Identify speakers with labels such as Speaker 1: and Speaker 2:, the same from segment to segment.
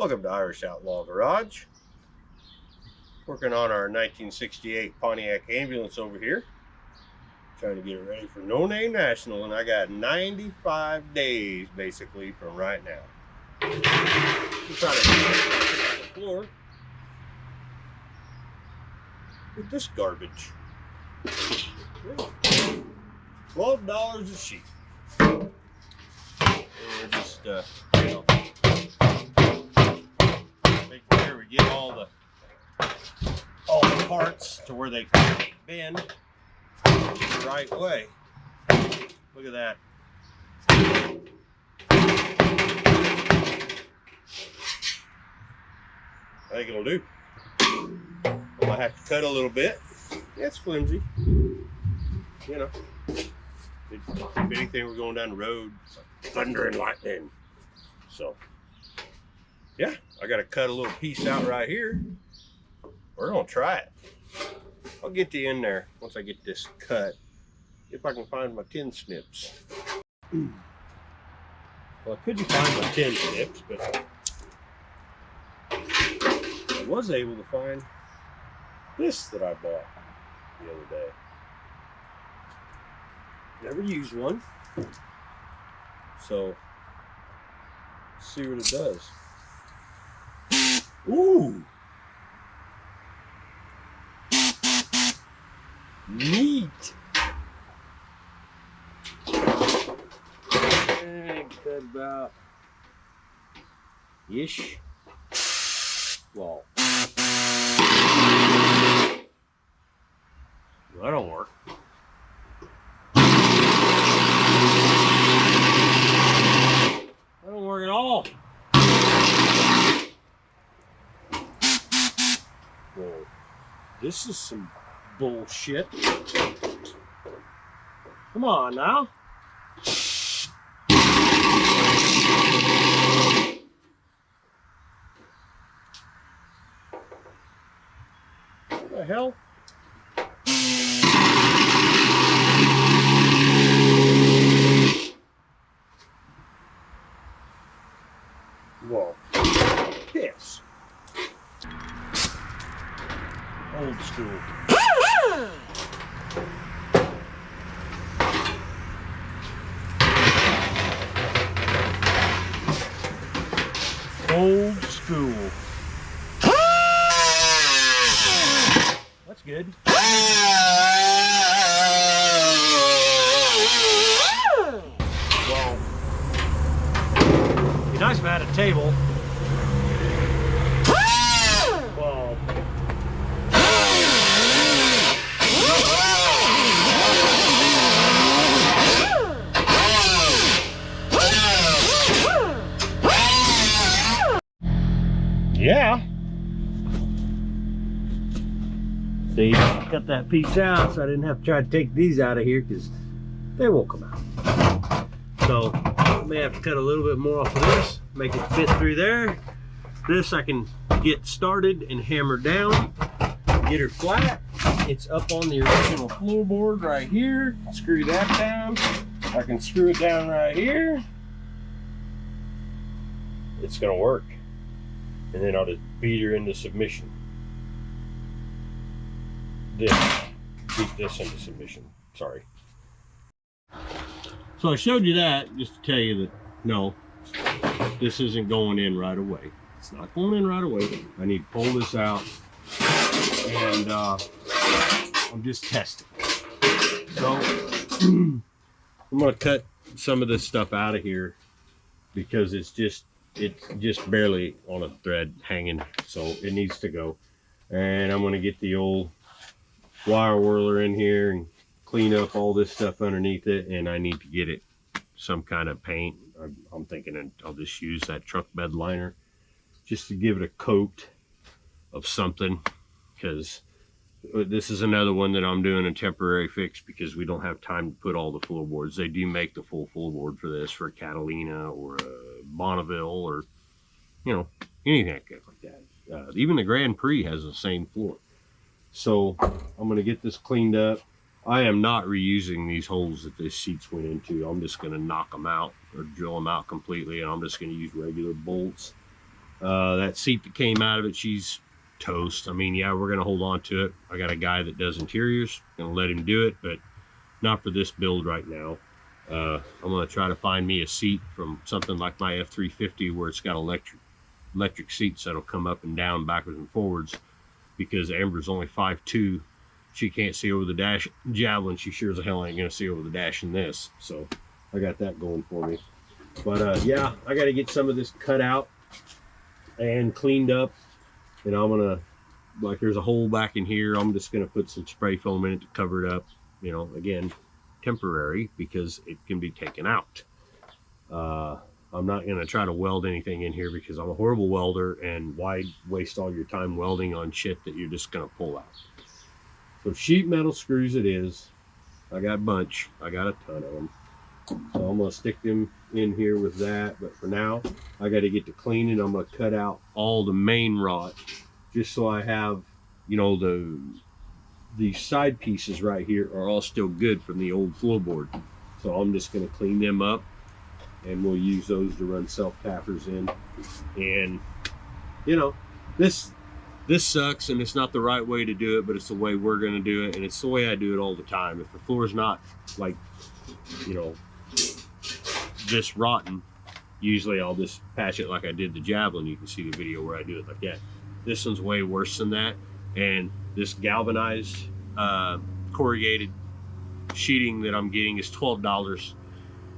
Speaker 1: Welcome to Irish Outlaw Garage. Working on our 1968 Pontiac Ambulance over here. Trying to get it ready for No Name National, and I got 95 days basically from right now. I'm trying to get the floor with this garbage. $12 a sheet. And we're just, make sure we get all the parts to where they bend the right way. Look at that. I think it'll do. I might have to cut a little bit. It's flimsy. You know, if anything, we're going down the road, it's like thunder and lightning. So, yeah, I got to cut a little piece out right here. We're going to try it. I'll get you in there once I get this cut. If I can find my tin snips. Well, I couldn't find my tin snips, but I was able to find this that I bought the other day. Never used one. So, let's see what it does. Ooh! Neat! And cut about ish. Well, that don't work. That don't work at all. Whoa, this is some bullshit. Come on now. What the hell? Whoa. Piss. Old school. Old school. That's good. Well, be nice if I had a table. Well, yeah. See, cut that piece out so I didn't have to try to take these out of here because they won't come out. So I may have to cut a little bit more off of this, make it fit through there. This I can get started and hammer down, get her flat. It's up on the original floorboard right here. Screw that down. I can screw it down right here. It's gonna work. And then I'll just beat her into submission. Beat this into submission. Sorry. So I showed you that just to tell you that no, this isn't going in right away. It's not going in right away. I need to pull this out, and I'm just testing. So I'm gonna cut some of this stuff out of here because it's just barely on a thread hanging, so it needs to go. And I'm gonna get the old wire whirler in here and clean up all this stuff underneath it, and I need to get it some kind of paint. I'm thinking I'll just use that truck bed liner just to give it a coat of something, because this is another one that I'm doing a temporary fix because we don't have time to put all the floorboards. They do make the full floorboard for this, for a Catalina or a Bonneville or, you know, anything like that. Even the Grand Prix has the same floor. So I'm going to get this cleaned up. I am not reusing these holes that these seats went into. I'm just going to knock them out or drill them out completely, and I'm just going to use regular bolts That seat that came out of it, she's toast. I mean, yeah, we're gonna hold on to it. I got a guy that does interiors, gonna let him do it, but not for this build right now. I'm gonna try to find me a seat from something like my F350 where it's got electric seats that'll come up and down, backwards and forwards, because Amber's only 5'2". She can't see over the dash. Javelin, she sure as hell ain't gonna see over the dash in this. So I got that going for me. But yeah, I got to get some of this cut out and cleaned up. And I'm gonna, like, there's a hole back in here. I'm just gonna put some spray foam in it to cover it up. You know, again, temporary, because it can be taken out. I'm not gonna try to weld anything in here because I'm a horrible welder, and why waste all your time welding on shit that you're just gonna pull out. So sheet metal screws it is. I got a bunch. I got a ton of them. So I'm gonna stick them in here with that. But for now, I got to get to cleaning. I'm gonna cut out all the main rot, just so I have, you know, these side pieces right here are all still good from the old floorboard. So I'm just gonna clean them up, and we'll use those to run self-tappers in. And you know, this sucks, and it's not the right way to do it, but it's the way we're gonna do it, and it's the way I do it all the time. If the floor's not, like, you know, this rotten, usually I'll just patch it like I did the Javelin. You can see the video where I do it like that. This one's way worse than that, and this galvanized corrugated sheeting that I'm getting is $12.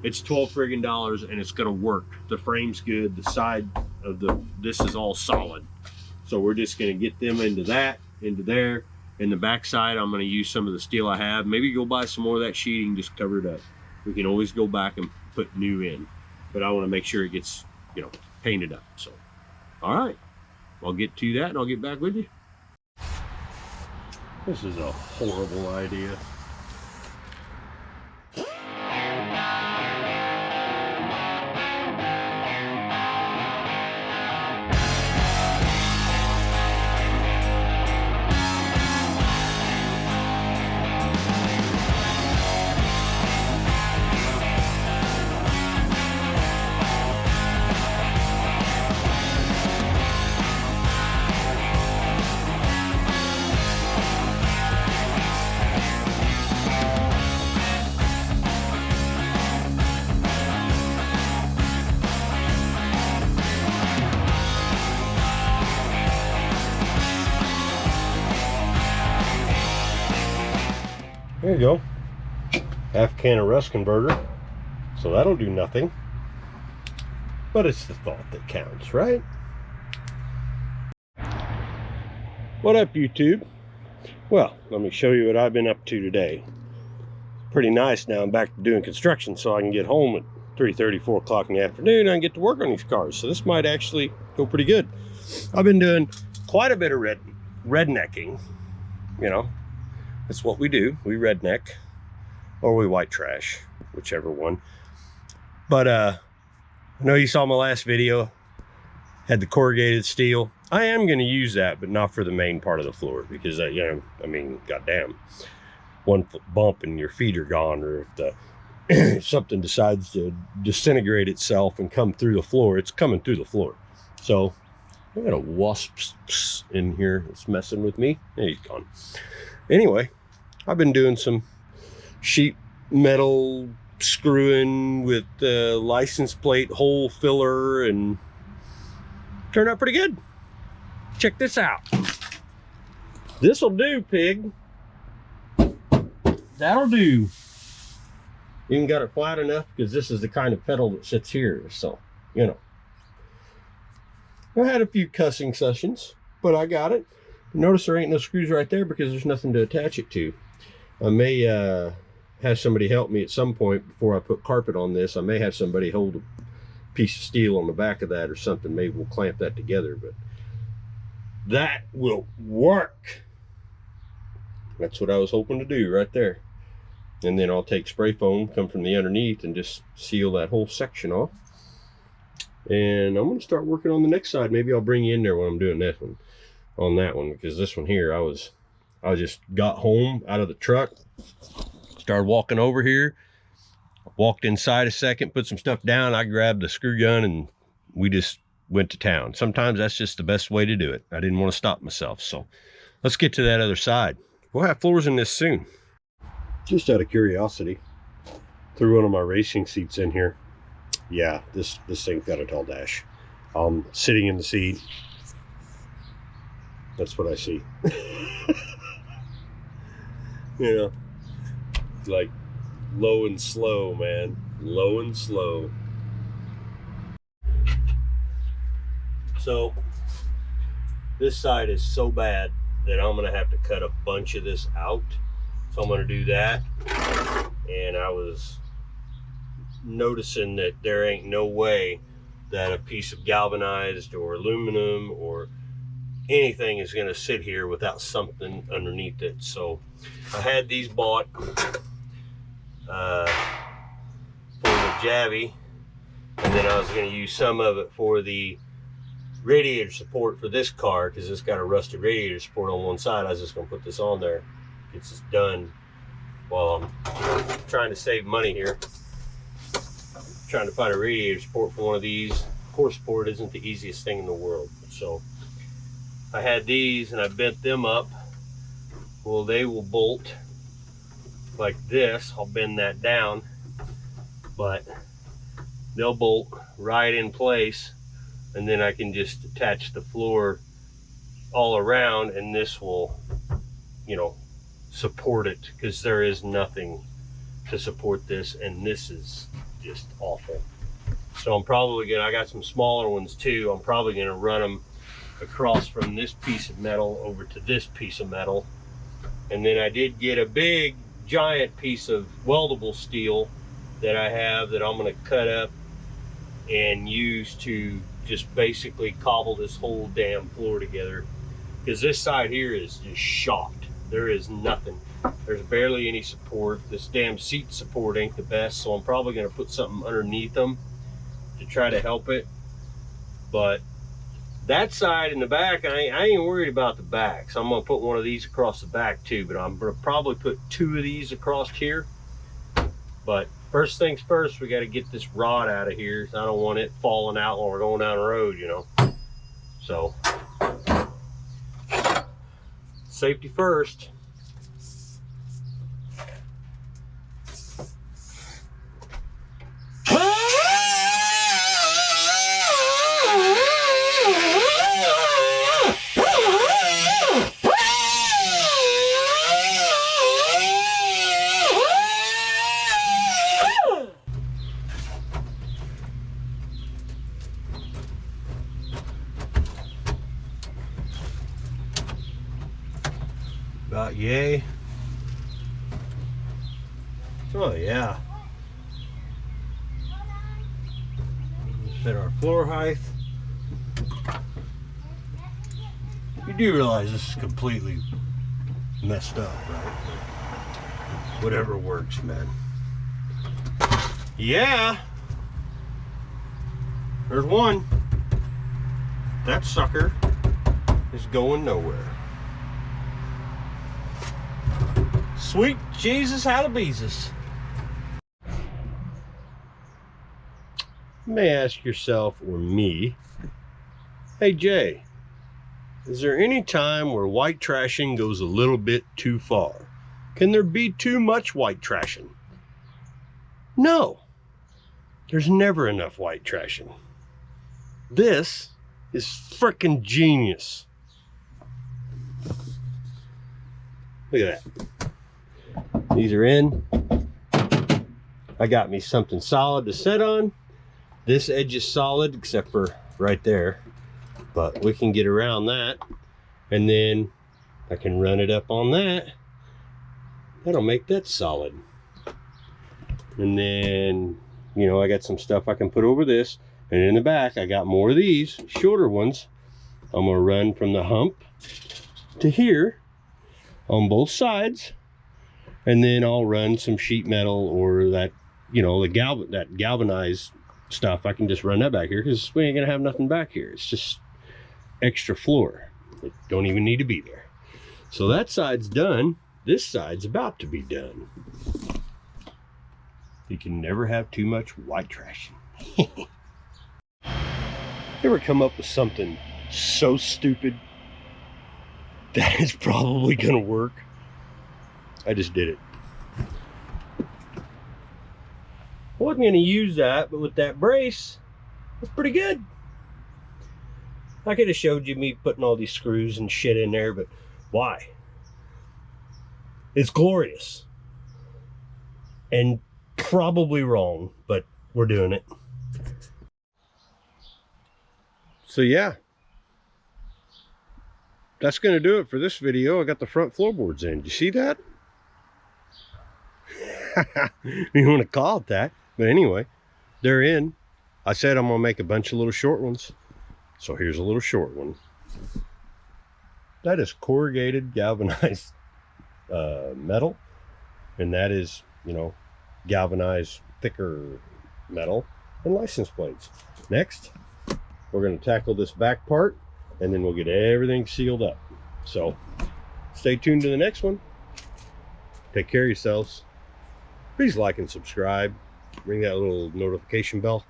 Speaker 1: It's $12 friggin' dollars, and it's gonna work. The frame's good. The side of this is all solid. So we're just gonna get them into that, into there. In the back side, I'm gonna use some of the steel I have. Maybe go buy some more of that sheeting, just cover it up. We can always go back and put new in, but I wanna make sure it gets, you know, painted up. So, all right, I'll get to that and I'll get back with you. This is a horrible idea. There you go. Half can of rust converter. So that'll do nothing. But it's the thought that counts, right? What up, YouTube? Well, let me show you what I've been up to today. Pretty nice now. I'm back to doing construction, so I can get home at 3:30, 4 o'clock in the afternoon and get to work on these cars. So this might actually go pretty good. I've been doing quite a bit of rednecking, you know. That's what we do. We redneck, or we white trash, whichever one. But I know you saw my last video, had the corrugated steel. I am going to use that, but not for the main part of the floor, because you know, I mean, goddamn, one bump and your feet are gone, or if the something decides to disintegrate itself and come through the floor, it's coming through the floor. So I got a wasp in here that's messing with me. There, he's gone. Anyway, I've been doing some sheet metal screwing with license plate hole filler, and turned out pretty good. Check this out. This'll do, pig. That'll do. Even got it flat enough because this is the kind of pedal that sits here, so you know. I had a few cussing sessions, but I got it. Notice there ain't no screws right there because there's nothing to attach it to. I may have somebody help me at some point before I put carpet on this. I may have somebody hold a piece of steel on the back of that or something. Maybe we'll clamp that together, but that will work. That's what I was hoping to do right there. And then I'll take spray foam, come from the underneath, and just seal that whole section off. And I'm going to start working on the next side. Maybe I'll bring you in there when I'm doing this one. On that one, because this one here, I just got home out of the truck, started walking over here, walked inside a second, put some stuff down. I grabbed the screw gun, and we just went to town. Sometimes that's just the best way to do it. I didn't want to stop myself. So let's get to that other side. We'll have floors in this soon. Just out of curiosity, threw one of my racing seats in here. Yeah, this thing's got a tall dash. Sitting in the seat, that's what I see. You know, like low and slow, man. Low and slow. So this side is so bad that I'm gonna have to cut a bunch of this out. So I'm gonna do that. And I was noticing that there ain't no way that a piece of galvanized or aluminum or anything is going to sit here without something underneath it. So I had these bought for the Javi, and then I was going to use some of it for the radiator support for this car, because it's got a rusted radiator support on one side. I was just going to put this on there, gets this done while I'm trying to save money here. Trying to find a radiator support for one of these. Core support isn't the easiest thing in the world. So I had these and I bent them up. Well, they will bolt like this. I'll bend that down, but they'll bolt right in place, and then I can just attach the floor all around, and this will, you know, support it, because there is nothing to support this, and this is just awful. So I'm probably gonna, I got some smaller ones too, I'm probably gonna run them across from this piece of metal over to this piece of metal. And then I did get a big giant piece of weldable steel that I have that I'm gonna cut up and use to just basically cobble this whole damn floor together, because this side here is just shot. There is nothing. There's barely any support. This damn seat support ain't the best, so I'm probably gonna put something underneath them to try to help it. But that side in the back, I ain't worried about the back. So I'm gonna put one of these across the back too, but I'm gonna probably put two of these across here. But first things first, we gotta get this rod out of here. So I don't want it falling out when we're going down the road, you know. So, safety first. About yay. Oh yeah. Set our floor height. You do realize this is completely messed up, right? Whatever works, man. Yeah. There's one. That sucker is going nowhere. Sweet Jesus, halabeezus. You may ask yourself, or me, hey Jay, is there any time where white trashing goes a little bit too far? Can there be too much white trashing? No, there's never enough white trashing. This is frickin' genius. Look at that. These are in. I got me something solid to set on. This edge is solid except for right there, but we can get around that, and then I can run it up on that. That'll make that solid. And then, you know, I got some stuff I can put over this, and in the back I got more of these shorter ones. I'm gonna run from the hump to here on both sides, and then I'll run some sheet metal or that, you know, that galvanized stuff. I can just run that back here, because we ain't gonna have nothing back here. It's just extra floor. It don't even need to be there. So that side's done. This side's about to be done. You can never have too much white trashing. Ever come up with something so stupid that is probably gonna work? I just did it. I wasn't gonna use that, but with that brace, that's pretty good. I could have showed you me putting all these screws and shit in there, but why? It's glorious. And probably wrong, but we're doing it. So yeah, that's gonna do it for this video. I got the front floorboards in. Do you see that? You want to call it that, but anyway, they're in. I said I'm gonna make a bunch of little short ones, so here's a little short one. That is corrugated galvanized metal, and that is, you know, galvanized thicker metal and license plates. Next, we're going to tackle this back part, and then we'll get everything sealed up. So stay tuned to the next one. Take care of yourselves. Please like and subscribe. Ring that little notification bell.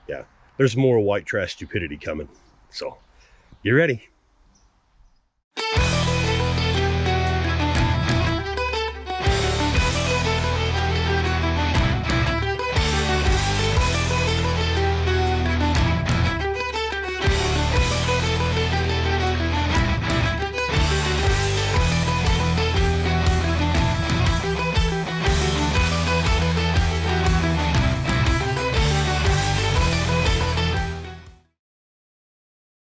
Speaker 1: Yeah, there's more white trash stupidity coming, so get ready.